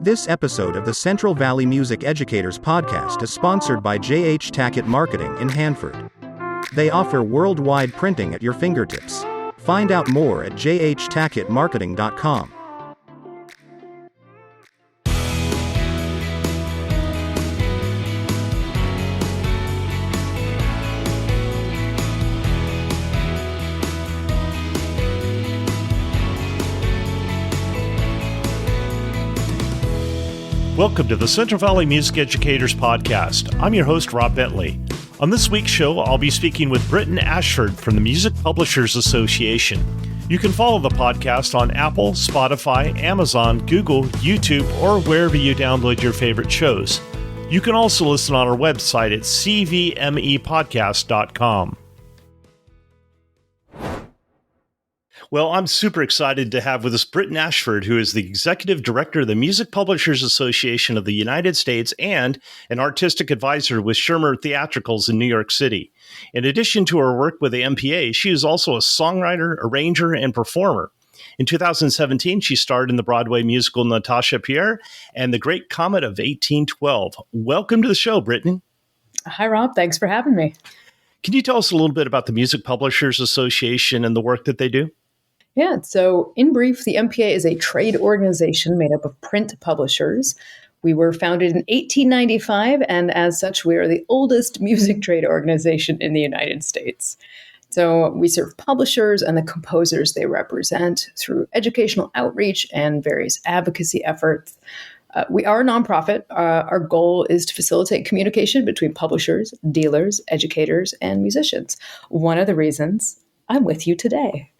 This episode of the Central Valley Music Educators podcast is sponsored by J.H. Tackett Marketing in Hanford. They offer worldwide printing at your fingertips. Find out more at jhtacketmarketing.com. Welcome to the Central Valley Music Educators Podcast. I'm your host, Rob Bentley. On this week's show, I'll be speaking with Brittain Ashford from the Music Publishers Association. You can follow the podcast on Apple, Spotify, Amazon, Google, YouTube, or wherever you download your favorite shows. You can also listen on our website at cvmepodcast.com. Well, I'm super excited to have with us Brittain Ashford, who is the Executive Director of the Music Publishers Association of the United States and an artistic advisor with Schirmer Theatricals in New York City. In addition to her work with the MPA, she is also a songwriter, arranger, and performer. In 2017, she starred in the Broadway musical Natasha Pierre and The Great Comet of 1812. Welcome to the show, Brittain. Hi, Rob. Thanks for having me. Can you tell us a little bit about the Music Publishers Association and the work that they do? Yeah, so in brief, the MPA is a trade organization made up of print publishers. We were founded in 1895, and as such, we are the oldest music trade organization in the United States. So we serve publishers and the composers they represent through educational outreach and various advocacy efforts. We are a nonprofit. Our goal is to facilitate communication between publishers, dealers, educators, and musicians. One of the reasons I'm with you today.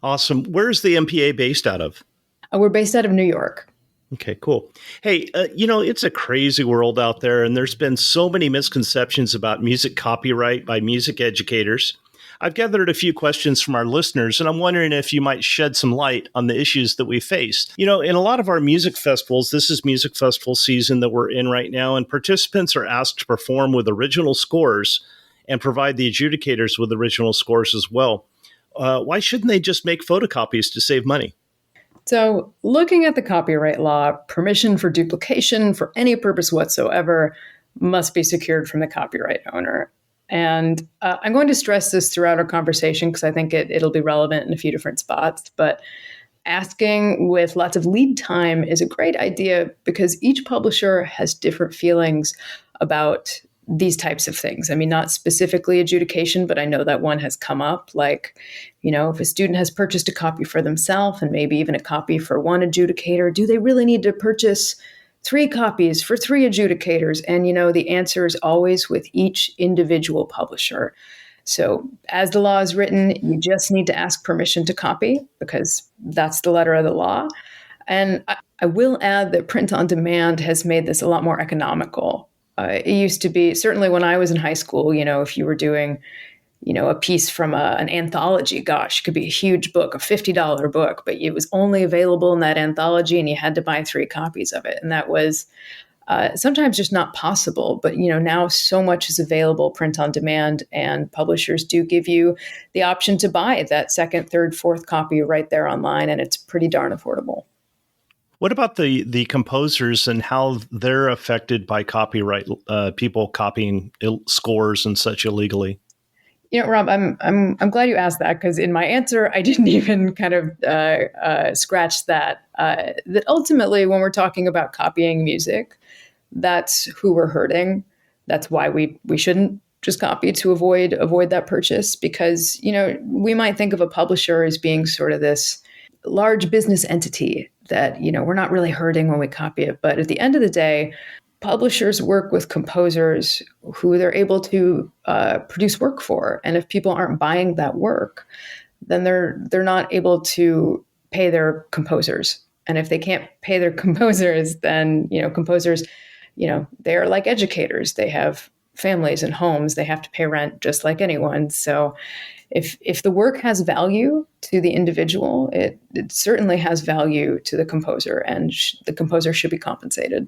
Awesome. Where's the MPA based out of? We're based out of New York. Okay, cool. Hey, it's a crazy world out there, and there's been so many misconceptions about music copyright by music educators. I've gathered a few questions from our listeners, and I'm wondering if you might shed some light on the issues that we faced. In a lot of our music festivals, this is music festival season that we're in right now, and participants are asked to perform with original scores and provide the adjudicators with original scores as well. Why shouldn't they just make photocopies to save money? So looking at the copyright law, permission for duplication for any purpose whatsoever must be secured from the copyright owner. And I'm going to stress this throughout our conversation because I think it'll be relevant in a few different spots. But asking with lots of lead time is a great idea because each publisher has different feelings about these types of things. I mean, not specifically adjudication, but I know that one has come up. Like, if a student has purchased a copy for themselves and maybe even a copy for one adjudicator, do they really need to purchase 3 copies for 3 adjudicators? And, the answer is always with each individual publisher. So as the law is written, you just need to ask permission to copy because that's the letter of the law. And I will add that print on demand has made this a lot more economical. It used to be, certainly when I was in high school, if you were doing, a piece from an anthology, gosh, it could be a huge book, a $50 book, but it was only available in that anthology and you had to buy 3 copies of it. And that was sometimes just not possible. But, now so much is available print on demand and publishers do give you the option to buy that 2nd, 3rd, 4th copy right there online. And it's pretty darn affordable. What about the composers and how they're affected by copyright, people copying scores and such illegally? Rob, I'm glad you asked that because in my answer, I didn't even kind of scratch that. That ultimately, when we're talking about copying music, that's who we're hurting. That's why we shouldn't just copy to avoid that purchase because, we might think of a publisher as being sort of this large business entity that, we're not really hurting when we copy it. But at the end of the day, publishers work with composers who they're able to produce work for. And if people aren't buying that work, then they're not able to pay their composers. And if they can't pay their composers, then, composers, they're like educators. They have families and homes. They have to pay rent just like anyone. So if the work has value to the individual, it certainly has value to the composer, and the composer should be compensated.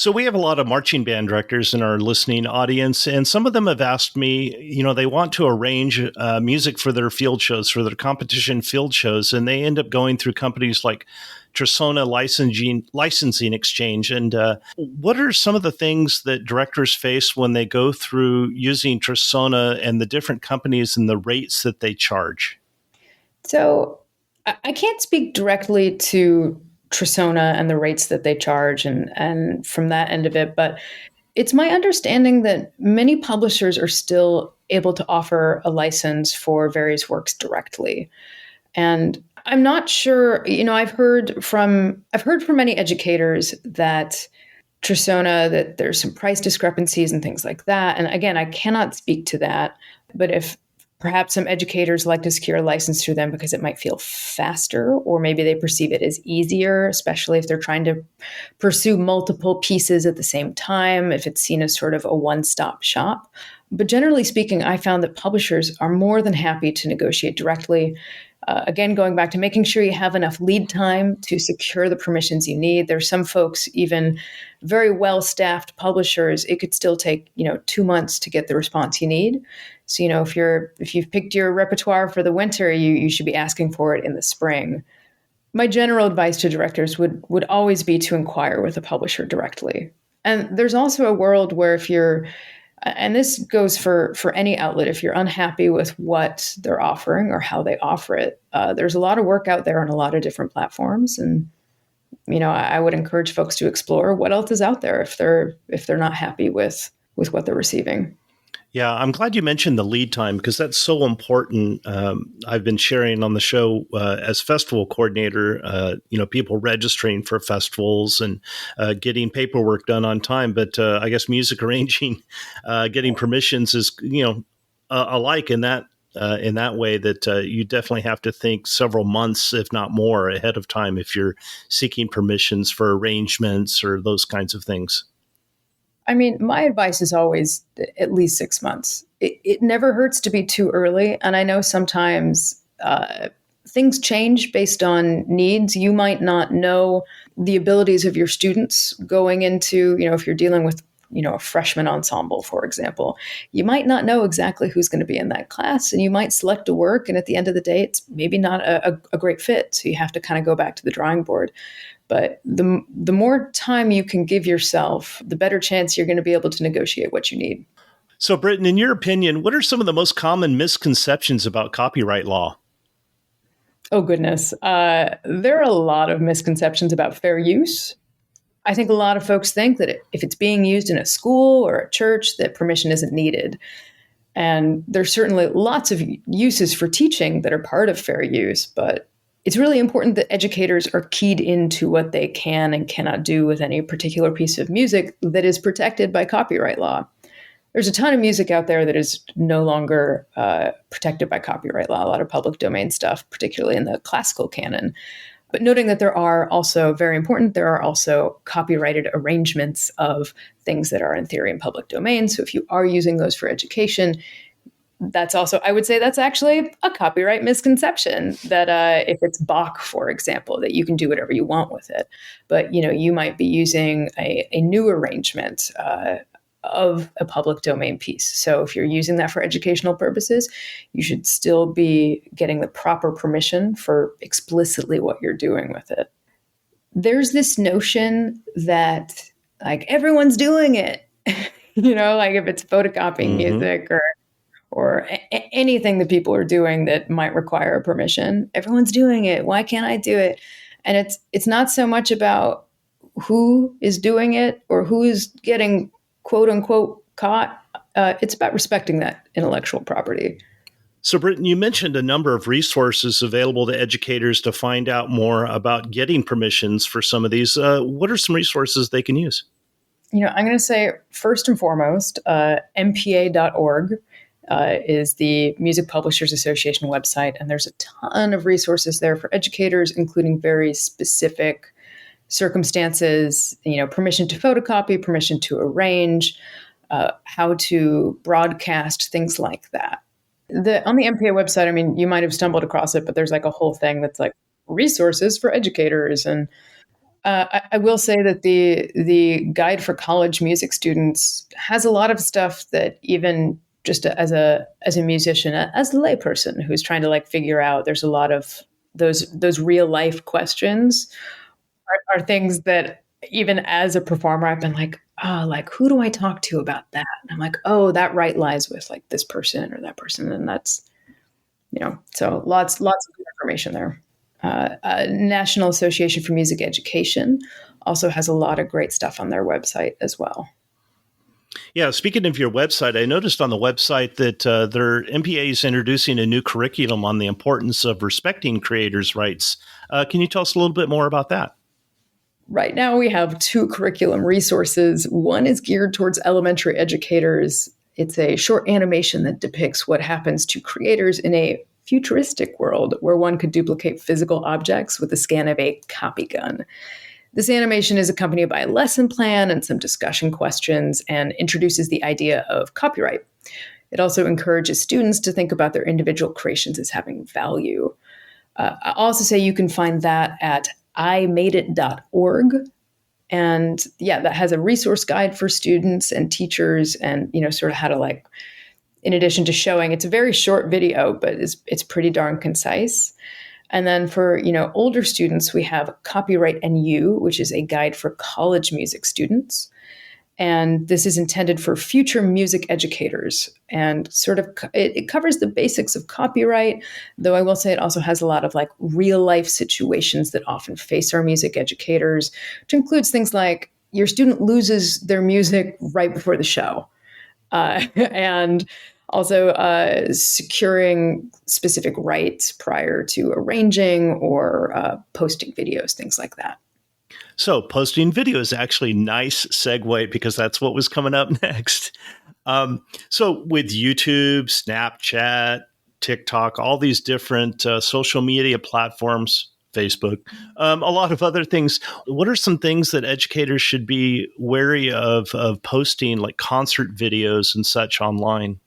So we have a lot of marching band directors in our listening audience, and some of them have asked me, they want to arrange music for their field shows, for their competition field shows, and they end up going through companies like Trisona Licensing Exchange. And what are some of the things that directors face when they go through using Trisona and the different companies and the rates that they charge? So I can't speak directly to Trisona and the rates that they charge and from that end of it, but it's my understanding that many publishers are still able to offer a license for various works directly. And I'm not sure, I've heard from many educators that that there's some price discrepancies and things like that. And again, I cannot speak to that, but if perhaps some educators like to secure a license through them because it might feel faster, or maybe they perceive it as easier, especially if they're trying to pursue multiple pieces at the same time, if it's seen as sort of a one-stop shop. But generally speaking, I found that publishers are more than happy to negotiate directly. Again, going back to making sure you have enough lead time to secure the permissions you need. There's some folks, even very well-staffed publishers, it could still take 2 months to get the response you need. So if you've picked your repertoire for the winter, you should be asking for it in the spring. My general advice to directors would always be to inquire with a publisher directly. And there's also a world where if you're and this goes for any outlet. If you're unhappy with what they're offering or how they offer it, there's a lot of work out there on a lot of different platforms. And, I would encourage folks to explore what else is out there if they're not happy with what they're receiving. Yeah, I'm glad you mentioned the lead time because that's so important. I've been sharing on the show as festival coordinator, people registering for festivals and getting paperwork done on time. But I guess music arranging, getting permissions is, alike in that way that you definitely have to think several months, if not more, ahead of time if you're seeking permissions for arrangements or those kinds of things. I mean, my advice is always at least 6 months. It never hurts to be too early. And I know sometimes things change based on needs. You might not know the abilities of your students going into, if you're dealing with, a freshman ensemble, for example, you might not know exactly who's going to be in that class, and you might select a work. And at the end of the day, it's maybe not a great fit. So you have to kind of go back to the drawing board. But the more time you can give yourself, the better chance you're going to be able to negotiate what you need. So, Brittain, in your opinion, what are some of the most common misconceptions about copyright law? Oh, goodness. There are a lot of misconceptions about fair use. I think a lot of folks think that if it's being used in a school or a church, that permission isn't needed. And there's certainly lots of uses for teaching that are part of fair use, but it's really important that educators are keyed into what they can and cannot do with any particular piece of music that is protected by copyright law. There's a ton of music out there that is no longer protected by copyright law, a lot of public domain stuff, particularly in the classical canon. But noting that there are also, very important, there are also copyrighted arrangements of things that are in theory in public domain. So if you are using those for education, that's also, I would say that's actually a copyright misconception that if it's Bach, for example, that you can do whatever you want with it. But, you might be using a new arrangement of a public domain piece. So if you're using that for educational purposes, you should still be getting the proper permission for explicitly what you're doing with it. There's this notion that like everyone's doing it, like if it's photocopying music or anything that people are doing that might require a permission. Everyone's doing it. Why can't I do it? And it's not so much about who is doing it or who is getting quote unquote caught. It's about respecting that intellectual property. So, Brittain, you mentioned a number of resources available to educators to find out more about getting permissions for some of these. What are some resources they can use? I'm going to say first and foremost, MPA.org. Is the Music Publishers Association website. And there's a ton of resources there for educators, including very specific circumstances, permission to photocopy, permission to arrange, how to broadcast, things like that. On the MPA website, you might have stumbled across it, but there's like a whole thing that's like resources for educators. And I will say that the guide for college music students has a lot of stuff that even just as a musician, as a layperson who's trying to like figure out, there's a lot of those real life questions are things that even as a performer, I've been like, oh, like who do I talk to about that? And I'm like, oh, that right lies with like this person or that person, and that's so lots of good information there. National Association for Music Education also has a lot of great stuff on their website as well. Yeah, speaking of your website, I noticed on the website that their MPA is introducing a new curriculum on the importance of respecting creators' rights. Can you tell us a little bit more about that? Right now, we have two curriculum resources. One is geared towards elementary educators. It's a short animation that depicts what happens to creators in a futuristic world where one could duplicate physical objects with the scan of a copy gun. This animation is accompanied by a lesson plan and some discussion questions and introduces the idea of copyright. It also encourages students to think about their individual creations as having value. I'll also say you can find that at imadeit.org. And yeah, that has a resource guide for students and teachers and, sort of how to like, in addition to showing, it's a very short video, but it's pretty darn concise. And then for, older students, we have Copyright and You, which is a guide for college music students. And this is intended for future music educators and sort of it covers the basics of copyright, though I will say it also has a lot of like real life situations that often face our music educators, which includes things like your student loses their music right before the show. And also securing specific rights prior to arranging or posting videos, things like that. So posting video is actually a nice segue because that's what was coming up next. So with YouTube, Snapchat, TikTok, all these different social media platforms, Facebook, a lot of other things. What are some things that educators should be wary of posting, like concert videos and such online?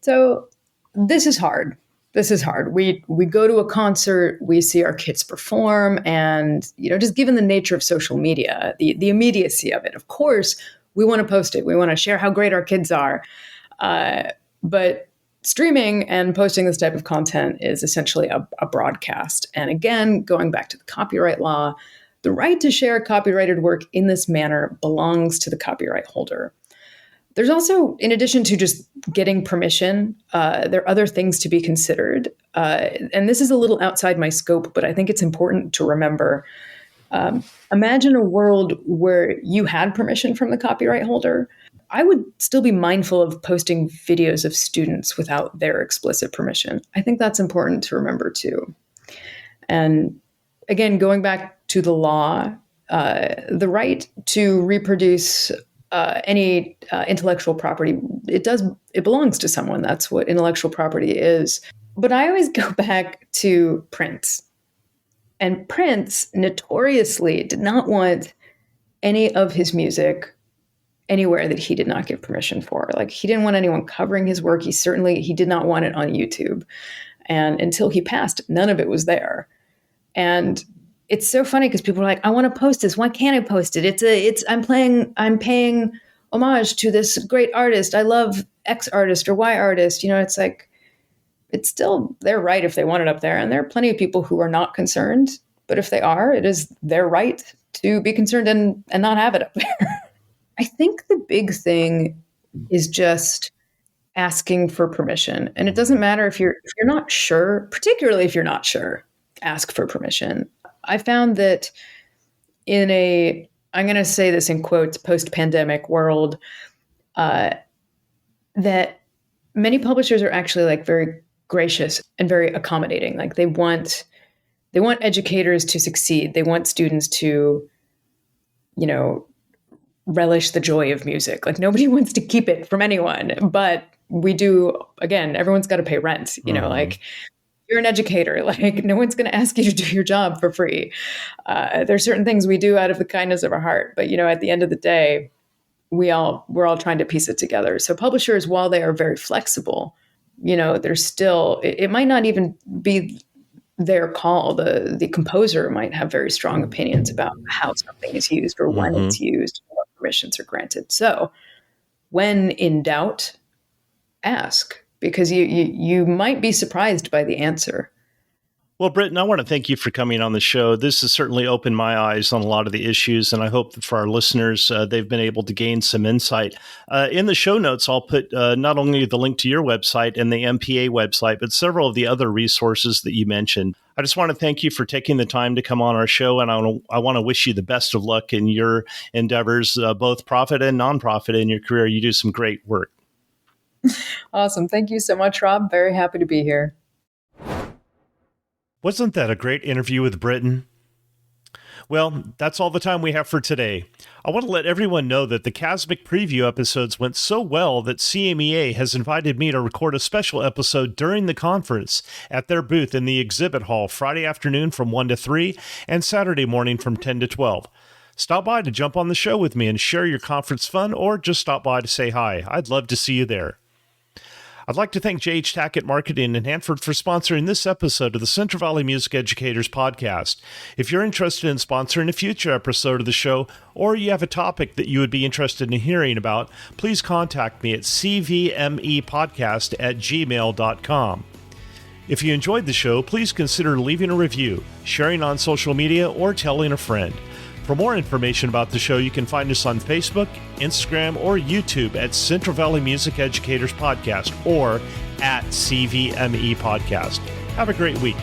So this is hard. This is hard. We go to a concert, we see our kids perform, and just given the nature of social media, the immediacy of it, of course, we want to post it. We want to share how great our kids are. But streaming and posting this type of content is essentially a broadcast. And again, going back to the copyright law, the right to share copyrighted work in this manner belongs to the copyright holder. There's also, in addition to just getting permission, there are other things to be considered. And this is a little outside my scope, but I think it's important to remember. Imagine a world where you had permission from the copyright holder. I would still be mindful of posting videos of students without their explicit permission. I think that's important to remember too. And again, going back to the law, the right to reproduce any intellectual property, it belongs to someone. That's what intellectual property is. But I always go back to Prince. And Prince notoriously did not want any of his music anywhere that he did not give permission for. Like, he didn't want anyone covering his work. He did not want it on YouTube. And until he passed, none of it was there. And it's so funny because people are like, I want to post this. Why can't I post it? I'm paying homage to this great artist. I love X artist or Y artist. It's like, it's still their right if they want it up there. And there are plenty of people who are not concerned, but if they are, it is their right to be concerned and not have it up there. I think the big thing is just asking for permission. And it doesn't matter if you're not sure, particularly if you're not sure, ask for permission. I found that I'm going to say this in quotes, post-pandemic world, that many publishers are actually like very gracious and very accommodating. Like they want educators to succeed. They want students to, relish the joy of music. Like nobody wants to keep it from anyone, but we do, again, everyone's got to pay rent, like you're an educator, like no one's going to ask you to do your job for free. There's certain things we do out of the kindness of our heart, but at the end of the day, we're all trying to piece it together. So publishers, while they are very flexible, there's still, it might not even be their call. The composer might have very strong opinions about how something is used or when it's used, what permissions are granted. So when in doubt, ask, because you might be surprised by the answer. Well, Brittain, I want to thank you for coming on the show. This has certainly opened my eyes on a lot of the issues, and I hope that for our listeners, they've been able to gain some insight. In the show notes, I'll put not only the link to your website and the MPA website, but several of the other resources that you mentioned. I just want to thank you for taking the time to come on our show, and I want to wish you the best of luck in your endeavors, both profit and nonprofit in your career. You do some great work. Awesome. Thank you so much, Rob. Very happy to be here. Wasn't that a great interview with Brittain? Well, that's all the time we have for today. I want to let everyone know that the CASMIC preview episodes went so well that CMEA has invited me to record a special episode during the conference at their booth in the exhibit hall Friday afternoon from 1 to 3 and Saturday morning from 10 to 12. Stop by to jump on the show with me and share your conference fun, or just stop by to say hi. I'd love to see you there. I'd like to thank J.H. Tackett Marketing in Hanford for sponsoring this episode of the Central Valley Music Educators Podcast. If you're interested in sponsoring a future episode of the show, or you have a topic that you would be interested in hearing about, please contact me at cvmepodcast@gmail.com. If you enjoyed the show, please consider leaving a review, sharing on social media, or telling a friend. For more information about the show, you can find us on Facebook, Instagram, or YouTube at Central Valley Music Educators Podcast or at CVME Podcast. Have a great week.